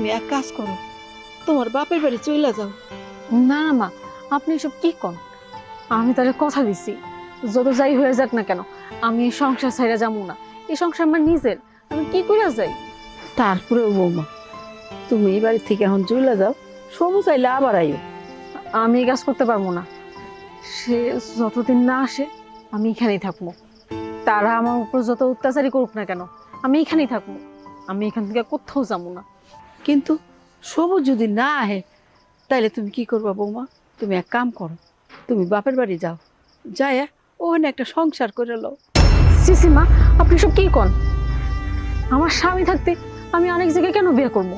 তুমি এক কাজ করো, তোমার বাপের বাড়ি চইলা যাও। না না মা, আপনি এসব কি কন? আমি তাহলে কথা দিছি, যত যাই হয়ে যাক না কেন আমি এই সংসার ছাইরা যাবো না। এই সংসার আমার নিজের, আমি কি করে যাই? তারপরেও বৌমা, তুমি এই বাড়ি থেকে এখন চইলা যাও, সবু চাইলে আবার আইও। আমি এই কাজ করতে পারবো না। সে যতদিন না আসে আমি এখানেই থাকবো। তারা আমার উপর যত অত্যাচারই করুক না কেন আমি এখানেই থাকবো। আমি এখান থেকে কোথাও যাবো না। কিন্তু সবু যদি না আহে তাইলে তুমি কি করবা বৌমা? তুমি এক কাম করো, তুমি বাপের বাড়ি যাও, যায় ওখানে একটা সংসার করে লও। সিসি মা, আপনি সব কি কন? আমার স্বামী থাকতে আমি আরেক জায়গায় কেন বিয়ে করবো?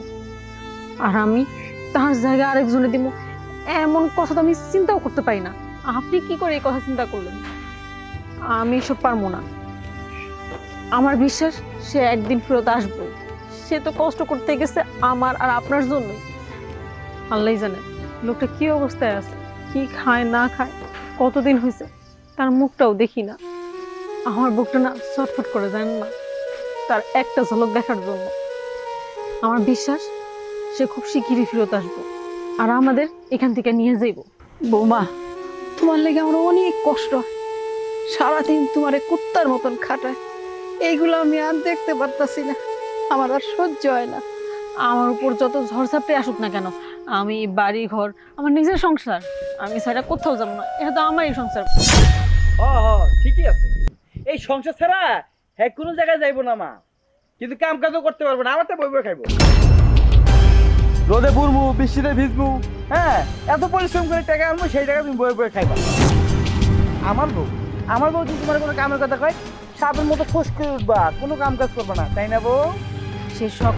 আর আমি তার জায়গায় আরেকজনে দিব, এমন কথা তো আমি চিন্তাও করতে পারি না। আপনি কি করে এই কথা চিন্তা করলেন? আমি এসব পারবো না। আমার বিশ্বাস সে একদিন ফেরত আসবে। সে তো কষ্ট করতে গেছে আমার আর আপনার জন্যই। আল্লাহই জানে লোকটা কি অবস্থায় আছে, কি খায় না খায়, কতদিন হয়েছে তার মুখটাও দেখি না। আমার বুকটা না ছটফট করে, জানেন না, তার একটা ঝলক দেখার জন্য। আমার বিশ্বাস সে খুব শিগগিরই ফেরত আসবো আর আমাদের এখান থেকে নিয়ে যাইব। বৌমা, তোমার লেগে আমার অনেক কষ্ট হয়, সারাদিন তোমারে কুত্তার মতন খাটায়, এইগুলো আমি আর দেখতে পারতাছি না, আমার আর সহ্য হয় না। আমার উপর যত ঝড়ঝাপটে আসুক না কেন, আমি বাড়ি ঘর আমার নিজের সংসার, আমি ছাড়া কোথাও যাবো না। এটা তো আমারই সংসার। হ হ ঠিকই আছে। এই সংসার ছাড়া হ্যাঁ কোনো জায়গায় যাইবো না মা, কিন্তু কাম কাজও করতে পারবো না, আমারটা বই বই খাইবো। রোদে পুরবো, বৃষ্টিতে ভিজবো, হ্যাঁ এত পরিশ্রম করে টাকা আনবো, সেই টাকা তুমি বই বই খাইবা। আমার বউ যদি তোমার কোনো কামের কথা কয়, সাপের মতো ফোস করে উঠবা, কোনো কাম কাজ করবা না, তাই না বউ? সে সব